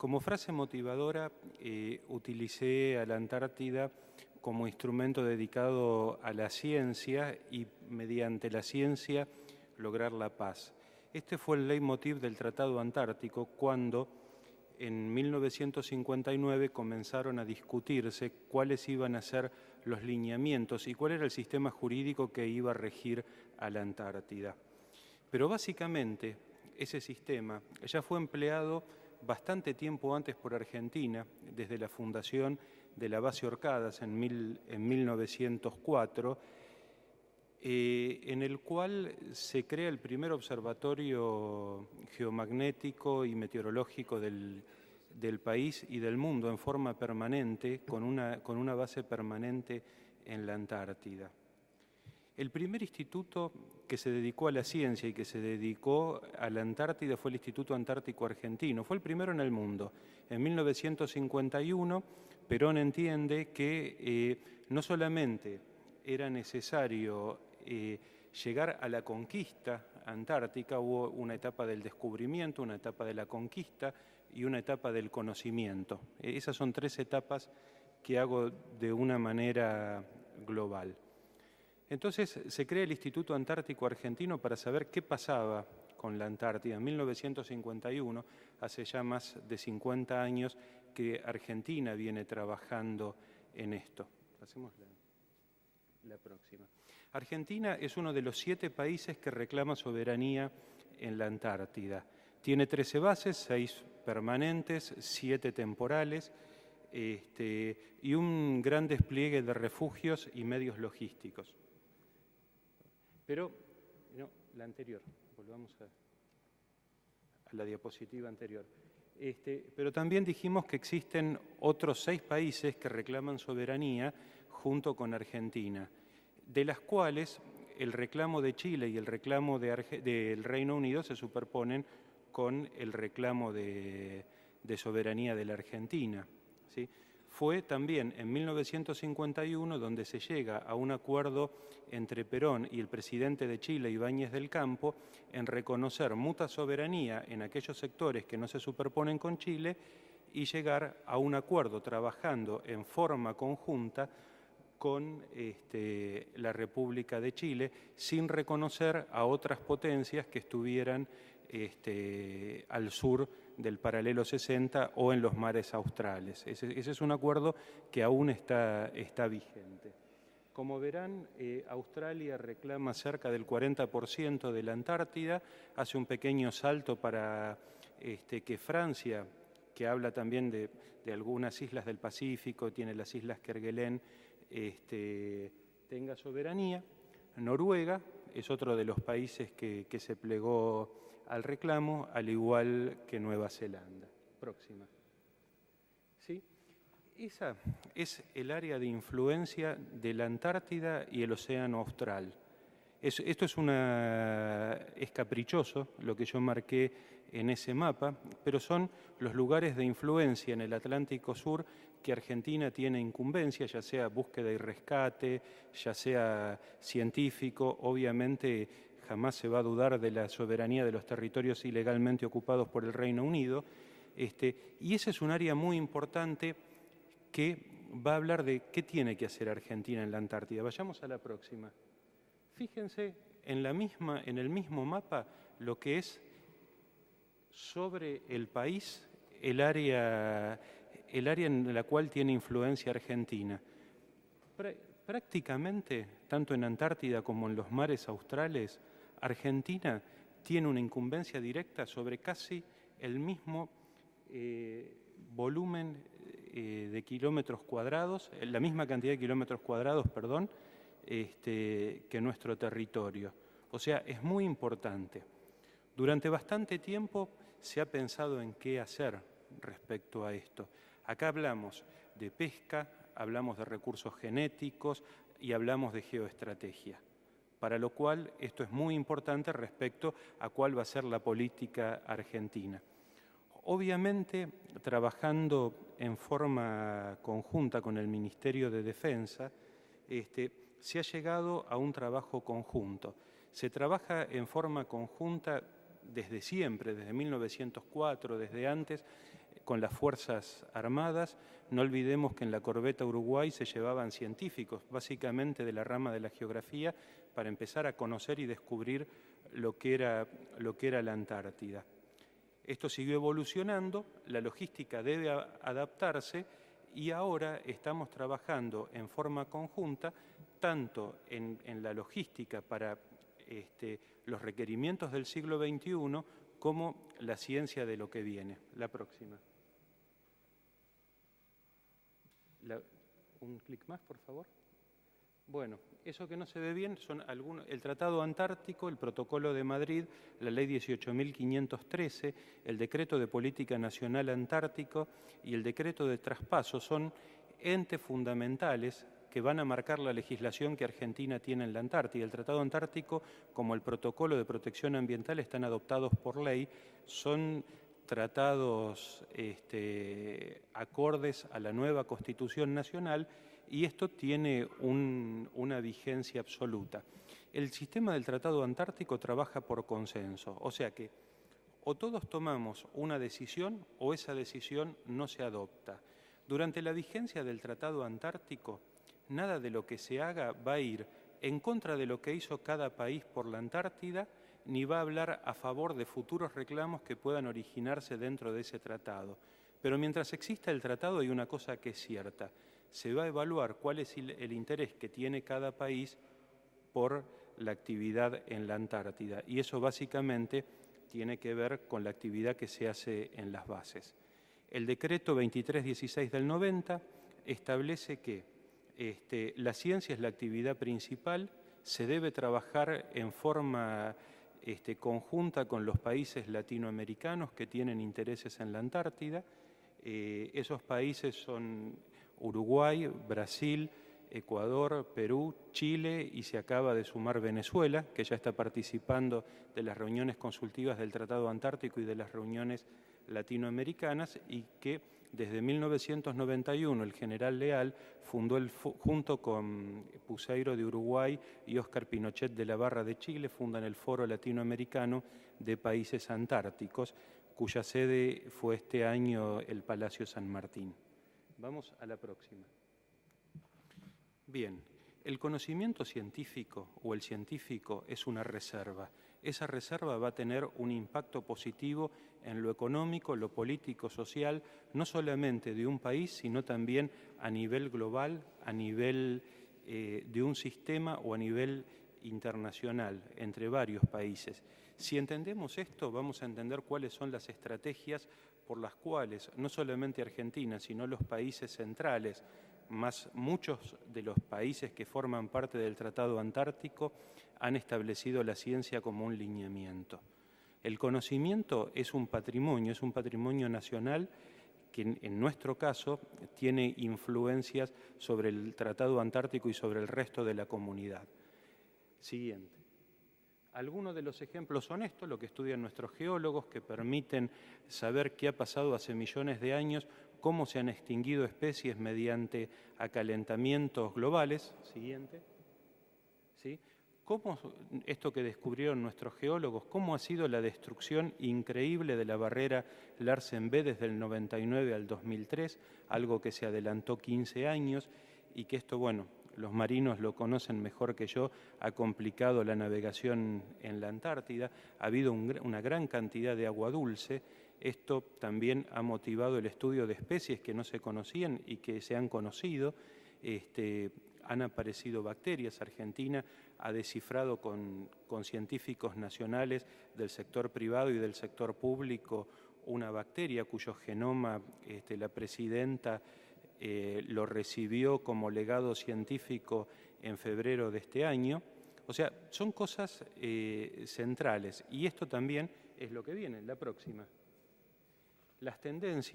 Como frase motivadora, utilicé a la Antártida como instrumento dedicado a la ciencia y mediante la ciencia lograr la paz. Este fue el leitmotiv del Tratado Antártico cuando en 1959 comenzaron a discutirse cuáles iban a ser los lineamientos y cuál era el sistema jurídico que iba a regir a la Antártida. Pero básicamente ese sistema ya fue empleado bastante tiempo antes por Argentina, desde la fundación de la base Orcadas en 1904, en el cual se crea el primer observatorio geomagnético y meteorológico del país y del mundo en forma permanente, con una base permanente en la Antártida. El primer instituto que se dedicó a la ciencia y que se dedicó a la Antártida fue el Instituto Antártico Argentino. Fue el primero en el mundo. En 1951, Perón entiende que no solamente era necesario llegar a la conquista antártica, hubo una etapa del descubrimiento, una etapa de la conquista y una etapa del conocimiento. Esas son tres etapas que hago de una manera global. Entonces se crea el Instituto Antártico Argentino para saber qué pasaba con la Antártida. En 1951, hace ya más de 50 años que Argentina viene trabajando en esto. Pasemos la próxima. Argentina es uno de los 7 países que reclama soberanía en la Antártida. Tiene 13 bases, 6 permanentes, 7 temporales, y un gran despliegue de refugios y medios logísticos. Pero, no, la anterior, volvamos a la diapositiva anterior. Pero también dijimos que existen otros 6 países que reclaman soberanía junto con Argentina, de las cuales el reclamo de Chile y el reclamo del Reino Unido se superponen con el reclamo de soberanía de la Argentina, ¿sí? Fue también en 1951 donde se llega a un acuerdo entre Perón y el presidente de Chile, Ibáñez del Campo, en reconocer mutua soberanía en aquellos sectores que no se superponen con Chile y llegar a un acuerdo trabajando en forma conjunta con la República de Chile, sin reconocer a otras potencias que estuvieran al sur del paralelo 60 o en los mares australes. Ese es un acuerdo que aún está vigente. Como verán, Australia reclama cerca del 40% de la Antártida, hace un pequeño salto para que Francia, que habla también de algunas islas del Pacífico, tiene las islas Kerguelen, tenga soberanía. Noruega es otro de los países que se plegó al reclamo, al igual que Nueva Zelanda. Próxima. ¿Sí? Esa es el área de influencia de la Antártida y el Océano Austral. Esto es caprichoso, lo que yo marqué en ese mapa, pero son los lugares de influencia en el Atlántico Sur que Argentina tiene incumbencia, ya sea búsqueda y rescate, ya sea científico. Obviamente jamás se va a dudar de la soberanía de los territorios ilegalmente ocupados por el Reino Unido, y ese es un área muy importante que va a hablar de qué tiene que hacer Argentina en la Antártida. Vayamos a la próxima. Fíjense en el mismo mapa lo que es sobre el país el área en la cual tiene influencia Argentina. Prácticamente, tanto en Antártida como en los mares australes, Argentina tiene una incumbencia directa sobre casi el mismo volumen de kilómetros cuadrados, la misma cantidad de kilómetros cuadrados, perdón, que nuestro territorio. O sea, es muy importante. Durante bastante tiempo se ha pensado en qué hacer respecto a esto. Acá hablamos de pesca, hablamos de recursos genéticos y hablamos de geoestrategia, para lo cual esto es muy importante respecto a cuál va a ser la política argentina. Obviamente, trabajando en forma conjunta con el Ministerio de Defensa, se ha llegado a un trabajo conjunto. Se trabaja en forma conjunta desde siempre, desde 1904, desde antes, con las Fuerzas Armadas. No olvidemos que en la corbeta Uruguay se llevaban científicos, básicamente de la rama de la geografía, para empezar a conocer y descubrir lo que era la Antártida. Esto siguió evolucionando, la logística debe adaptarse y ahora estamos trabajando en forma conjunta tanto en la logística para los requerimientos del siglo XXI como la ciencia de lo que viene. La próxima. Un clic más, por favor. Bueno, eso que no se ve bien son algunos, el Tratado Antártico, el Protocolo de Madrid, la Ley 18.513, el Decreto de Política Nacional Antártico y el Decreto de Traspaso son entes fundamentales que van a marcar la legislación que Argentina tiene en la Antártida. El Tratado Antártico, como el Protocolo de Protección Ambiental, están adoptados por ley, son tratados acordes a la nueva Constitución Nacional y esto tiene una vigencia absoluta. El sistema del Tratado Antártico trabaja por consenso, o sea que o todos tomamos una decisión o esa decisión no se adopta. Durante la vigencia del Tratado Antártico, nada de lo que se haga va a ir en contra de lo que hizo cada país por la Antártida, ni va a hablar a favor de futuros reclamos que puedan originarse dentro de ese tratado. Pero mientras exista el tratado hay una cosa que es cierta. Se va a evaluar cuál es el interés que tiene cada país por la actividad en la Antártida. Y eso básicamente tiene que ver con la actividad que se hace en las bases. El decreto 2316 del 90 establece que la ciencia es la actividad principal, se debe trabajar en forma conjunta con los países latinoamericanos que tienen intereses en la Antártida. Esos países son Uruguay, Brasil, Ecuador, Perú, Chile y se acaba de sumar Venezuela, que ya está participando de las reuniones consultivas del Tratado Antártico y de las reuniones latinoamericanas y que desde 1991 el general Leal fundó junto con Puseiro de Uruguay y Óscar Pinochet de la Barra de Chile, fundan el Foro Latinoamericano de Países Antárticos, cuya sede fue este año el Palacio San Martín. Vamos a la próxima. Bien, el conocimiento científico o el científico es una reserva. Esa reserva va a tener un impacto positivo en lo económico, lo político, social, no solamente de un país, sino también a nivel global, a nivel de un sistema o a nivel internacional, entre varios países. Si entendemos esto, vamos a entender cuáles son las estrategias por las cuales no solamente Argentina, sino los países centrales, más muchos de los países que forman parte del Tratado Antártico, han establecido la ciencia como un lineamiento. El conocimiento es un patrimonio nacional que en nuestro caso tiene influencias sobre el Tratado Antártico y sobre el resto de la comunidad. Siguiente. Algunos de los ejemplos son estos, lo que estudian nuestros geólogos, que permiten saber qué ha pasado hace millones de años, cómo se han extinguido especies mediante acalentamientos globales. Siguiente. ¿Sí? ¿Cómo, esto que descubrieron nuestros geólogos, cómo ha sido la destrucción increíble de la barrera Larsen B desde el 99 al 2003, algo que se adelantó 15 años y que esto, bueno, los marinos lo conocen mejor que yo, ha complicado la navegación en la Antártida, ha habido una gran cantidad de agua dulce, esto también ha motivado el estudio de especies que no se conocían y que se han conocido, han aparecido bacterias. Argentina ha descifrado con científicos nacionales del sector privado y del sector público una bacteria cuyo genoma la presidenta lo recibió como legado científico en febrero de este año. O sea, son cosas centrales y esto también es lo que viene, la próxima. Las tendencias